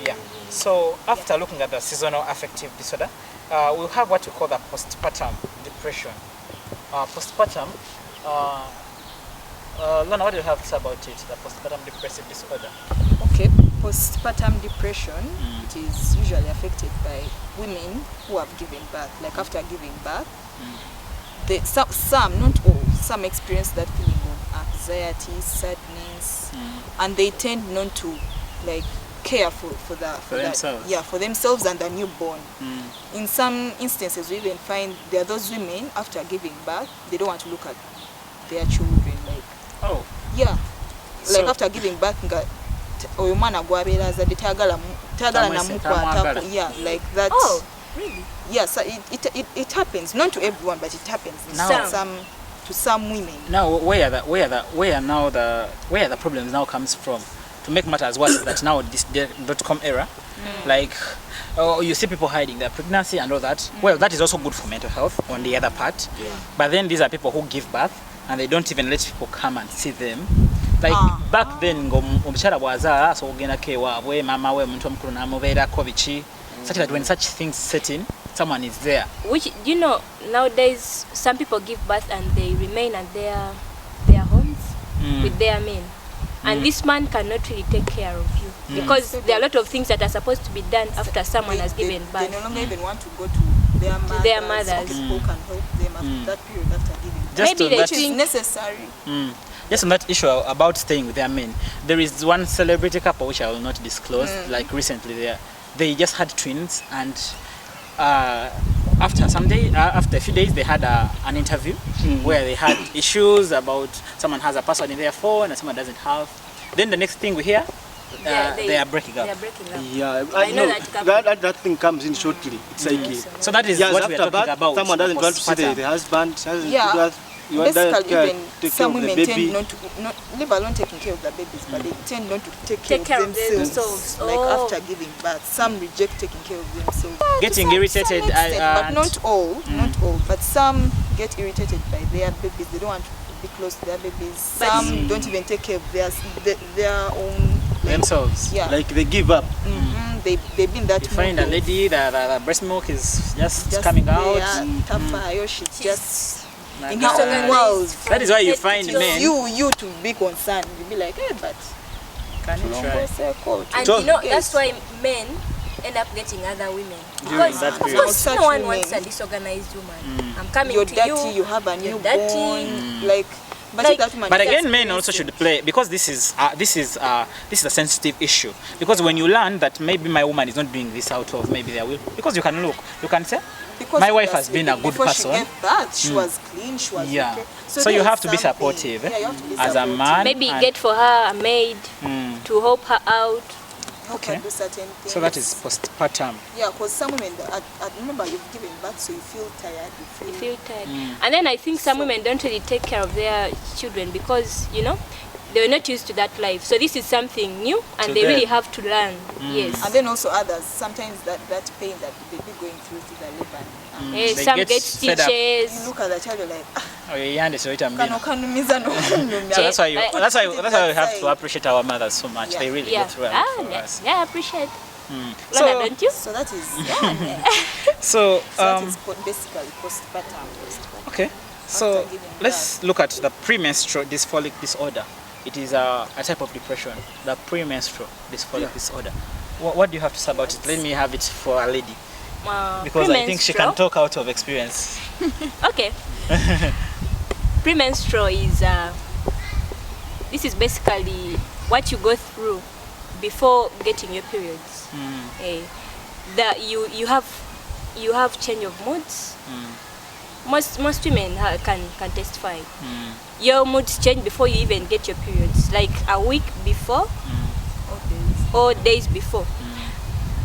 Yeah. So after looking at the seasonal affective disorder, we'll have what we call the postpartum depression. Postpartum, Lana, what do you have to say about it, the postpartum depressive disorder? Okay, postpartum depression, it is usually affected by women who have given birth. Like after giving birth, some, not all, some experience that feeling of anxiety, sadness, and they tend not to like care for themselves. Yeah, for themselves and the newborn. In some instances, we even find there are those women after giving birth, they don't want to look at their children. Like, oh, yeah, So- like after giving birth, oyo mwana gwabera azadde tayagala namukwatako. Yeah, like that. Oh, really? Yeah, so it happens, not to everyone, but it happens to some women. now where the problems now comes from. To make matters worse, is that now this .com era, like you see people hiding their pregnancy and all that. Well, that is also good for mental health on the other part. But then these are people who give birth and they don't even let people come and see them. Like back then, omukyala bw'azaala so ogenda kewaabwe mama we omuntu omukulu n'amubeerako biki, such that when such things set in, someone is there. Which, you know, nowadays some people give birth and they remain at their homes with their men. And this man cannot really take care of you because there are a lot of things that are supposed to be done after someone has given birth. They no longer even want to go to their mothers. People can help them after that period after giving birth. Just Maybe on they that- Which is think necessary. Just on that issue about staying with their men, there is one celebrity couple which I will not disclose. Like recently, they just had twins, and after a few days, they had an interview where they had issues about someone has a password in their phone and someone doesn't have. Then the next thing we hear, they are breaking up. They are breaking up. Yeah, I know that thing comes in shortly. It's like So that is yes, what we are after talking birth, about. someone doesn't want to see postpartum. the husband. Doesn't Yeah. do that. You want that Basically, care, even take care some of the women baby. tend not to, leave alone taking care of the babies, but they tend not to take care of themselves. Like Oh. after giving birth, some reject taking care of themselves. Getting To irritated, some extent, but and- not all, but some get irritated by their babies. They don't want to be close to their babies. But- Some don't even take care of their own. Like, Themselves. yeah. Like they give up. They've been that. You find a mood of lady that the breast milk is just just coming there, out. Tafayo, she's just Like in that. her own world. That is why you Head to find toe. men. You to be concerned, you be like, hey, but Can you try? And So- you know, Yes. that's why men end up getting other women. During Because that of period. course Such no one women. wants a disorganized woman. I'm coming you're to dirty, you you. have a You're newborn, like, but Like- that woman But is again, just men also crazy. should play, because this is a sensitive issue. Because when you learn that maybe my woman is not doing this out of maybe their will, because you can look, you can say, Because my she wife was has been a sleeping good before person. She gave birth, she was clean, she was Yeah. okay. So you there have is to be something- supportive, Yeah, you have to be as a supportive. man. Maybe and- get for her a maid to help her out. Help Okay. her do certain things. So that is postpartum. Yeah, because some women, remember you've given birth, so you feel tired, You feel tired. And then I think some women don't really take care of their children because, you know, they were not used to that life. So this is something new and To they really them. have to learn. Yes. And then also others, sometimes that pain that they be going through the labor. Yes, They some get get fed up. stitches. You look at the child, you're like, Oh, yeah, and so kano kanumiza no kunumya. that's why Like- that's why we have Side. to appreciate our mothers so much. Yeah. They really Yeah. go through Ah, for yeah. us. Yeah, I appreciate. So- Lana, don't you? So that is, yeah. So So that is basically postpartum. okay. So After giving let's look at the premenstrual dysphoric disorder. It is a type of depression, the premenstrual dysphoric disorder. What do you have to say about it? Let me have it for a lady, because I think she can Premenstrual? talk out of experience. Okay. Premenstrual is this is basically what you go through before getting your periods. That you have change of moods. Most women can testify. Your moods change before you even get your periods, like a week before or days before.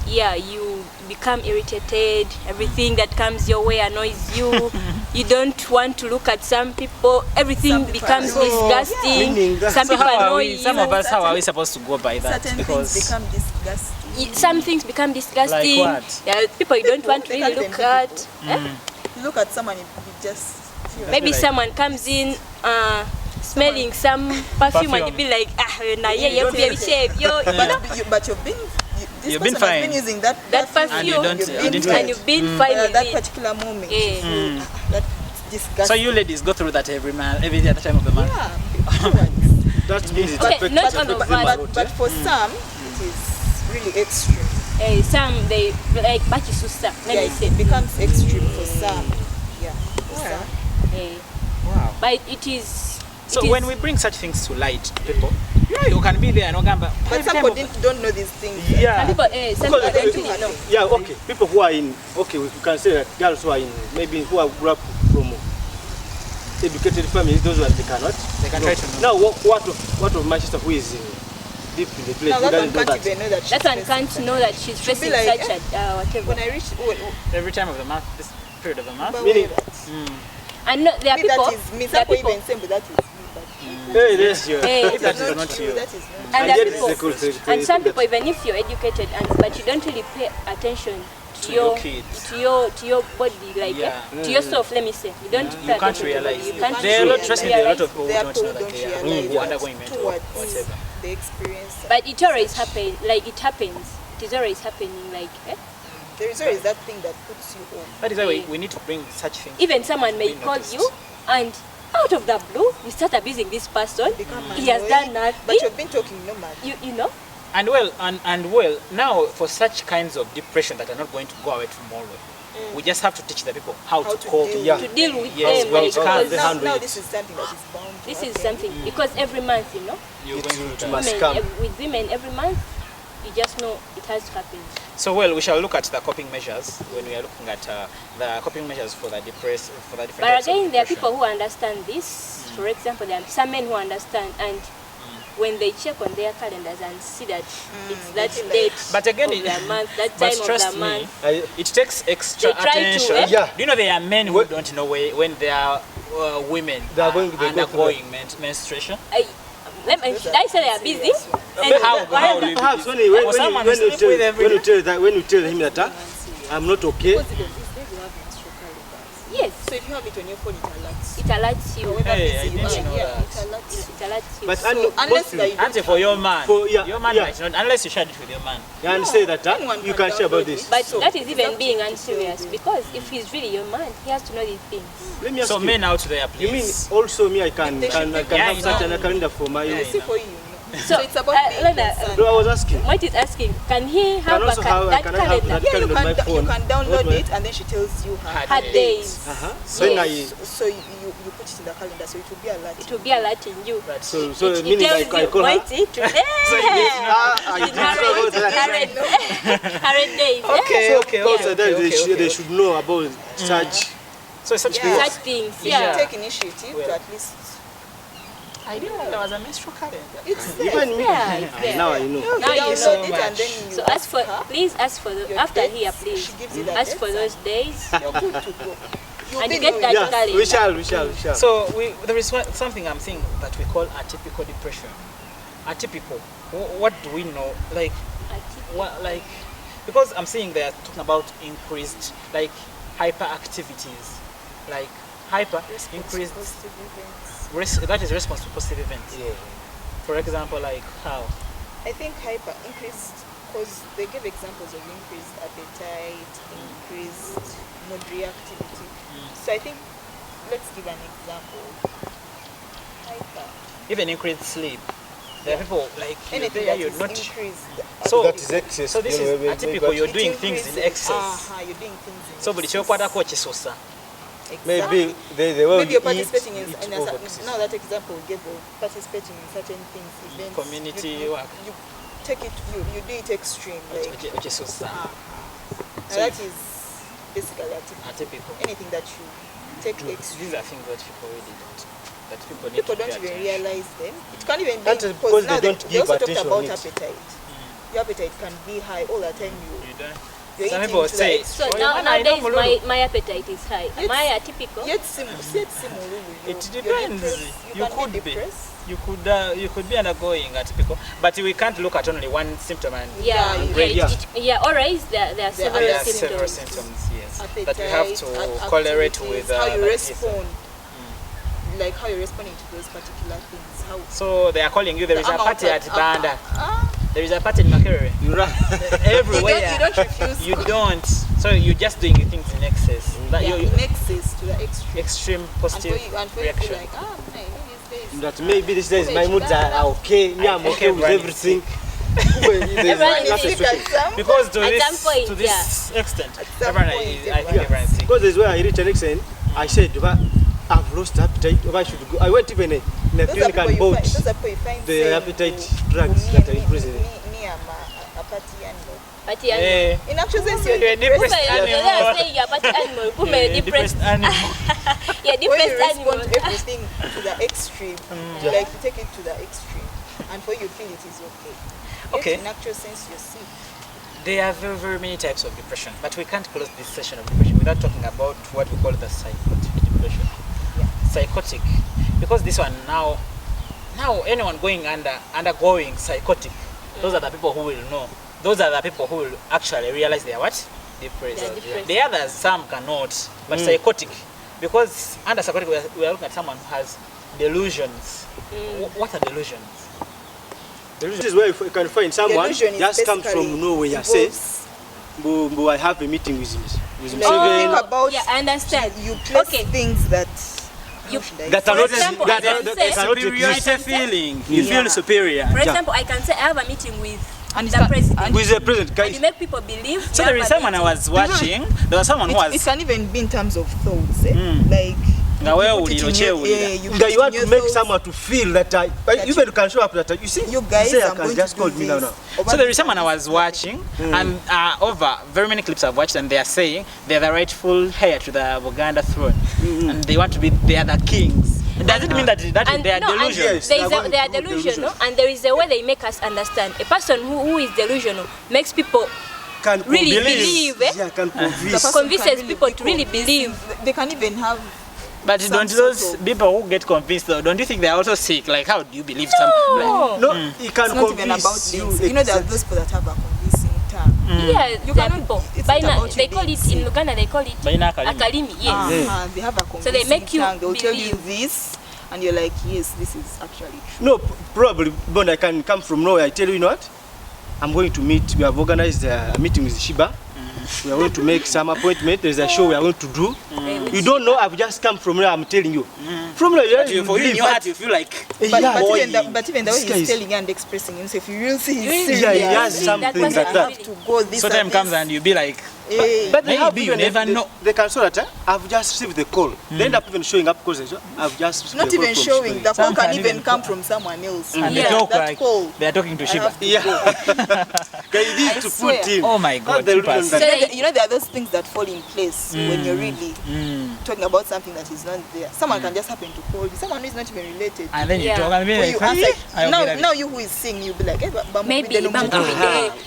Yeah, you become irritated. Everything that comes your way annoys you. You don't want to look at some people. Everything Some people becomes annoy you. disgusting. Meaning that- Some So people how are annoy we? you. Some of us, how are we supposed to go by that? Certain Because things become disgusting. Some things become disgusting. Like what? There are people you don't want to They really can't look even at. be Eh? You look at someone, you just feel Maybe like- someone comes in smelling some perfume and you be like, ah, nah, yeah, You don't baby even- shave, yo, you know. but you're being, this You've been person has fine. been using that That perfume, And you perfume, don't- you've you been didn't fine. and you've been fine with that it. particular moment. Yeah. That's disgusting. So you ladies go through that every other time of the month. Yeah. That means it's Okay, perfect. not It's all of perfect us. route, But eh? for some, it is really extreme. Some they like bachisusa. Let Yeah, me say. it becomes extreme for some. Yeah. For some. Wow. But it is. So it is- when we bring such things to light to people, you can be there and Ogamba. But some people don't know these things. Yeah. some people, some people Because- don't really know. Yeah, okay. People who are in, okay, we can say that girls who are in, maybe who are grew up from educated families, those ones they cannot. They can try to know. Now, what of Manchester who is in deep in the place? Now Who that one doesn't know can't that? even know that she's That one facing can't such- know that she's Should be facing like, such a whatever. When I reach, Every time of the month, this period of the month. Meaning- And no, there are me people. that is me. There are Some people. even say, but that is me. But Hey, that's your. Hey, If that it's is not true. you. That is not. and And there are yet people. it's a cool thing. And some people, even if you're educated, but you don't really pay attention To your kids. to your body, like Yeah. to yourself. Let me say, you don't. You pay can't attention to your body. realize. You can't There are a lot, realize. trust me, there are a lot of people There who are don't know people that who they are don't realize who are undergoing that mental towards whatever. the experience. But it always happens. Like it happens. It is always happening. Like There is always that thing that puts you on. That is why we need to bring such things. even someone may We call noticed. you, and out of the blue, you start abusing this person. Become He has annoying, done nothing. But you've been talking normal. You know. And well, now for such kinds of depression that are not going to go away tomorrow, we just have to teach the people how How to to cope. deal Yeah. To deal with Yes, them. well, Like, it can't. because handle Now it. this is something that is bound to this is happen. something because every month, you know, You're It going will- through it that. must women, come. with women every month, you just know it has to happen. So well, we shall look at the coping measures when we are looking at the coping measures for the different But types of again, there are depression. people who understand this. For example, there are some men who understand, and when they check on their calendars and see that it's that they feel date But again, of the month, that but time of trust the me, month, it takes extra They try to, attention. eh? Yeah. Do you know there are men who What- don't know when there are women They are going- they go through undergoing menstruation? should I say they are busy? And How whatever- do you Perhaps do when this? you, For someone when to you sleep tell with every when you day. tell that when you tell him that I'm not okay, Because even these days you have menstrual calendars. Yes, So if you have it on your phone, it alerts. it alerts you. However Hey, busy I you didn't are, know yeah, that. it alerts you. It alerts you. but So and unless mostly- that you Auntie, for your man, For- yeah, your man yeah. might not, unless you shared it with your man. you can say that anyone you can can share about download this. it. But So, that is it's even up being to you to unserious do it. because if he's really your man, he has to know these things. Let me ask So you. men out there, You mean please. also me? I can They should be- Yeah, have you such know. a calendar for my. Yeah, See for you. So, So it's about being Lena, concerned. No, I was asking. What is asking? Can he have also have- that can I have calendar? that? Yeah, you calendar on my can phone. you can download What- it, and then she tells you her Her Her days. days. Uh-huh. Yes. Then I. So you put it in the calendar, so it will be alerted. It will be alerting you. Right. So It meaning tells like I you, call her. wait it today. I did Current days. Okay, So okay, also okay, that okay, they okay. should know about such. So such Yeah. people. Such things. You Yeah. should take initiative Well. to at least. I didn't know there was a menstrual calendar. It's there. Even me. Yeah, it's there. Now I know. You Now you download so it much. and then you So ask for, her please ask for the, your after dates. here, please. She gives you the Ask for dates those days. and you're good to go. You'll And be you get knowing. that Yeah, calendar. we shall. So there is something I'm seeing that we call atypical depression. Atypical. What do we know? Like what? Like because I'm seeing they are talking about increased like hyperactivities, like increased Positive events. that is response to positive events. Yeah. For example, like how? I think hyper increased because they give examples of increased appetite, increased mood reactivity. So I think let's give an example. Hyper. Even increased sleep. There are people like Anything there that you're is not. increased. So That is excess. So this you know, is atypical. You're It doing things in increases- excess. You're doing things in So buli excess. kyokwatako kisosa. Exactly. maybe the way Maybe you're we eat, participating in it a overexcess. now that example we gave of participating in certain things, events, Community you work. You take it, you do it extreme, like Kisosa. and So that if- is basically atypical. Atypical. Anything that you take These extreme. are things that people really don't. That people need People to don't pay even attention. realize them. It can't even be That is because they now don't they give also talked attention about on it. appetite. Your appetite can be high all the time. You don't. You're Some eating people to the say. extreme. So "Oh, now, man, I know nowadays Mululu." my appetite is high. Am I atypical? Yet simululu. It depends. You can could be be. depressed. You could be undergoing atypical, but we can't look at only one symptom and Yeah, Yeah, yeah. Always there are several there are symptoms. several symptoms. symptoms. Yes, Appetite, that we have to correlate with activities, how you like respond, like how you're responding to those particular things. How So they are calling you. There is a amount party of- at Banda. There is a part in Makerere. You run. Everywhere. You don't refuse. You don't. So you're just doing things in excess. But Yeah, you in excess to the extreme. extreme And positive for you to be reaction. like, maybe these days. That maybe these days my moods are okay. Me, I'm okay with everything. Everyone That's a is situation. Because to At this, some point, to this extent, some everyone point, is, I think yeah. everyone is sick. Because there's where I reach an extent, I said, I've lost appetite. I should go. I went even in a Those are clinic and people you bought find, those are people you find the saying appetite to drugs me, that are in me, prison. Me, I'm a party animal. Party animal. Eh, In actual sense, you're You're a depressed. depressed You're animal. saying you're party animal. Who yeah, may depressed? animal. You're When you depressed respond animal. to everything to the extreme, you like to take it to the extreme, and for you feel it is okay. Yet Okay. in actual sense, you're sick. There are very, very many types of depression, but we can't close this session of depression without talking about what we call the psychotic depression. Yeah. Psychotic, because this one now anyone undergoing psychotic, those are the people who will know. Those are the people who will actually realize they are what? Depressed. They are depressed. The others, some cannot, but psychotic, because under psychotic we are looking at someone who has delusions. What are delusions? This is where you can find someone Delusion is just comes basically from nowhere. Say, involves- "Boo, I have a meeting with Like, Museveni." think about Yeah, I understand. you place Okay. things that You- how should I That say? are not example, that I can that say- cannot Superiority exist. feeling. You Yeah. feel superior. For Yeah. example, I can say I have a meeting with And the president. and With the president, And you guys. make people believe. So you there have is a someone I meeting. was watching. There was someone who it was. can even be in terms of thoughts, like Nga you wewe put it in ulilo your- cheo yeah, ulilo. you That put you it want in to your make thoughts someone to feel that even you can show up that you see, you guys say I are can going just to call do me now. this. now. Or So there what is someone I was watching, and over very many clips I've watched, and they are saying they're the rightful heir to the Buganda throne, and they want to be. They are the kings. Does it mean that And they are no, and delusional? Yes, there is they are they are going through delusional, delusion. and there is a way they make us understand. A person who is delusional makes people Can really convince- believe, eh? Yeah, can the convince. person convinces can people be to really believe. They can even have But some don't sort those of- people who get convinced though? Don't you think they are also sick? Like how do you believe some? Like, No, he can it's not even about convince you. things. You know, there are exactly. those people that have a convincing tongue. Yeah, You there are cannot- people. it's By not now, about they you call being it in sick. Luganda. They call it Baina Akalimi. akalimi. Yes. They have a convincing So they make you tongue. They'll tell you believe. this, and you're like, yes, this is actually true. No, probably, but I can come from nowhere. I tell you, you know what? I'm going to meet. We have organized a meeting with Shiba. We are going to make some appointment. There's a show we are going to do. You don't know. I've just come from where I'm telling you. From where But you, for you in your heart, you feel like But, yeah, but even the way This guy he's is- telling you and expressing himself, you really see You he's really- serious. Yeah, he Yeah, has see, something that person like I that. have to go this so and time this. comes and you be like, Eh, But they have Maybe you even never the, know. The consultant, I've just received the call. They end up even showing up because I've just received not the call even from showing. Shiba. The call Some can can even even come from someone else. and they Yeah, talk that like call. they are talking to I Shiba. have to Yeah. go. They need I to swear. put in. Oh my God, the keep us. reason So that- you know, there are those things that fall in place when you're really talking about something that is not there. Someone can just happen to call you. Someone who is not even related. And then you Yeah. talk and be For like, you, "Ah, outside, I'll now, be like now you who is seeing, you'll be like, maybe then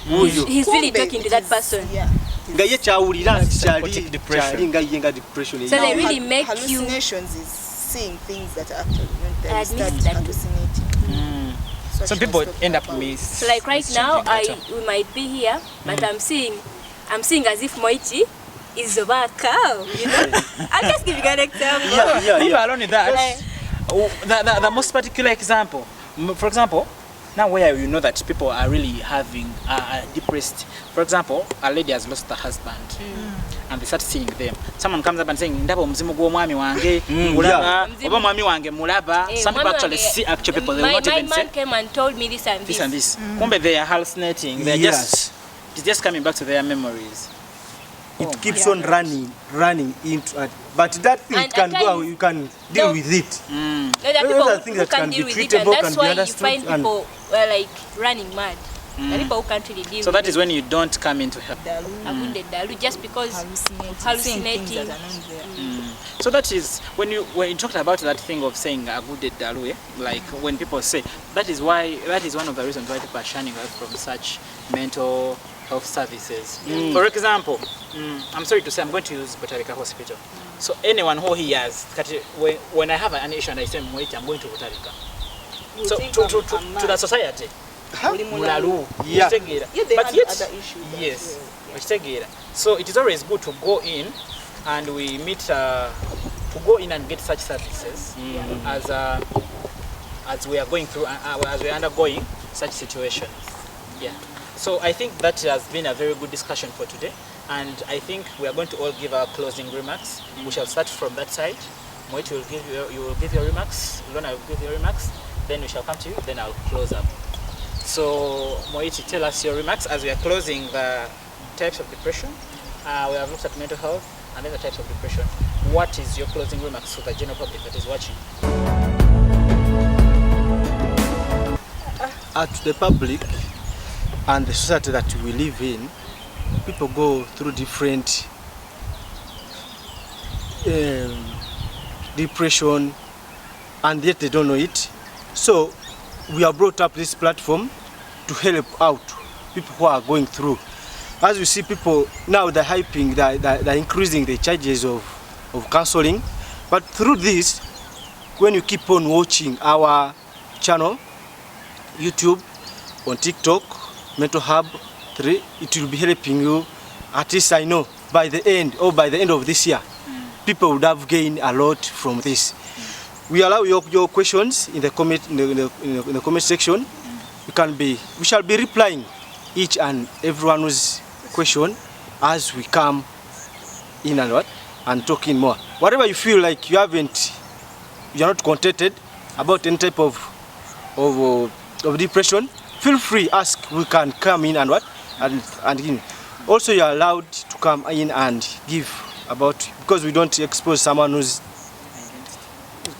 Who you? he's really talking to that person. Yeah. nga ye kyawulira nti Psychotic depression. kyali nga ye nga depression So eyo. they really make you hallucinations is seeing things that are actually not there. I You start admit that. hallucinating. So Some she people was talking end up about- miss. So like right now, mischanging we might be here, but I'm seeing as if Moichi is a cow. You know, I'm just giving an example. Yeah, Even yeah. alone with that, Yes. the most particular example, for example, now where you know that people are really having depressed. For example, a lady has lost her husband, and they start seeing them. Someone comes up and saying, "Ndaba omuzimu gw'omwami wange, mulaba, oba mwami wange mulaba." Some people actually see actual people. They will My not even say man came and told me this and this. this and this. Kumbe they are hallucinating. They are Yes. it's just coming back to their memories. It keeps on running into it. But that thing And can at go, times- you can deal No. with it. There are Those people are things who that can can be deal with it, and treatable, that's can be why you understood, find and- people like running mad. There are people who can't really deal So with that is it. when you don't come into help. Wounded dalu just because Hallucinating. Things that are not there. So that is when you talked about that thing of saying a good dalu, like when people say that is one of the reasons why people are shunning away from such mental health services. For example, I'm sorry to say I'm going to use Butarika Hospital. So anyone who hears when I have an issue and I say wait, I'm going to Butarika. So think to the society. Mulalu. Yeah. Yeah, they But had yet, other issues. yes. Yeah. So it is always good to go in and we meet to go in and get such services as we are going through as we are undergoing such situations. Yeah. So I think that has been a very good discussion for today, and I think we are going to all give our closing remarks. We shall start from that side. Moiti will give you will give your remarks. Lona will give your remarks. Then we shall come to you. Then I'll close up. So Moiti, tell us your remarks as we are closing the types of depression. We have looked at mental health and then the types of depression. What is your closing remarks to the general public that is watching? To the public and the society that we live in, people go through different depression and yet they don't know it. So we have brought up this platform to help out people who are going through. As you see, people now they're hyping, they're increasing the charges of counseling. But through this, when you keep on watching our channel, YouTube, on TikTok, Mental Hub 3, it will be helping you. At least I know by the end of this year, people would have gained a lot from this. We allow your questions in the comment in the comment section. We shall be replying each and everyone's question as we come in and talking more. Whatever you feel like you're not contented about any type of depression, feel free, ask. We can come in and also you're allowed to come in and give about, because we don't expose someone whose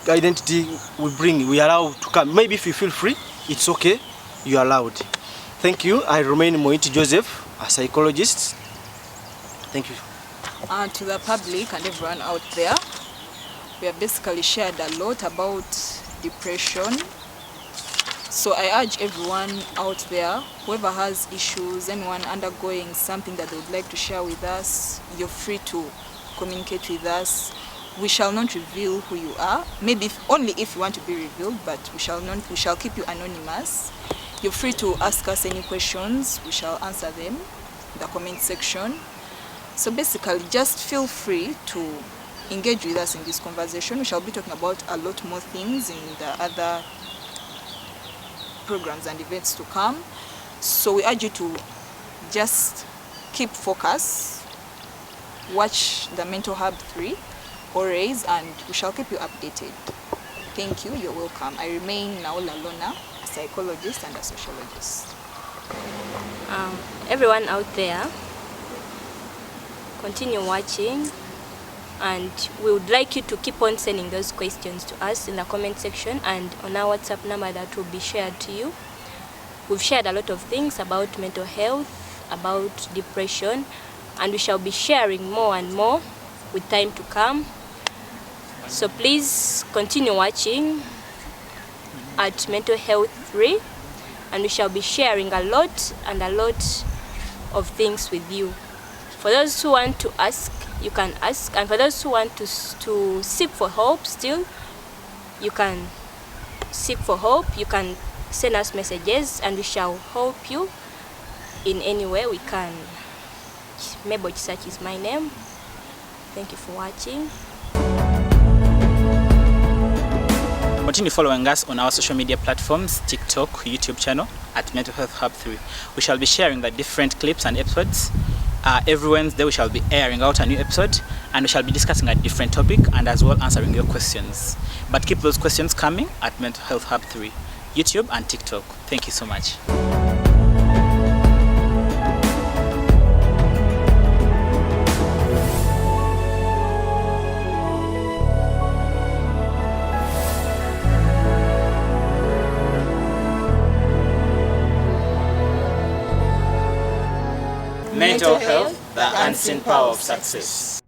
identity we allow to come. Maybe if you feel free, it's okay, you're allowed. Thank you. I remain Moiti Joseph, a psychologist. Thank you. To the public and everyone out there, we have basically shared a lot about depression. So I urge everyone out there, whoever has issues, anyone undergoing something that they would like to share with us, you're free to communicate with us. We shall not reveal who you are, maybe only if you want to be revealed, but we shall keep you anonymous. You're free to ask us any questions, we shall answer them in the comment section. So basically, just feel free to engage with us in this conversation. We shall be talking about a lot more things in the other programs and events to come. So we urge you to just keep focus, watch the Mental Hub 3 always, and we shall keep you updated. Thank you, you're welcome. I remain Naola Lona, a psychologist and a sociologist. Everyone out there, continue watching, and we would like you to keep on sending those questions to us in the comment section and on our WhatsApp number that will be shared to you. We've shared a lot of things about mental health, about depression, and we shall be sharing more and more with time to come. So please continue watching at Mental Health 3, and we shall be sharing a lot of things with you. For those who want to ask, you can ask, and for those who want to seek for hope still, you can seek for hope. You can send us messages and we shall help you in any way we can. Mebo Chisach is my name. Thank you for watching. Continue following us on our social media platforms, TikTok, YouTube channel at Mental Health Hub 3. We shall be sharing the different clips and episodes. Every Wednesday we shall be airing out a new episode, and we shall be discussing a different topic and as well answering your questions. But keep those questions coming at Mental Health Hub 3, YouTube and TikTok. Thank you so much. Mental health, the unseen power of success.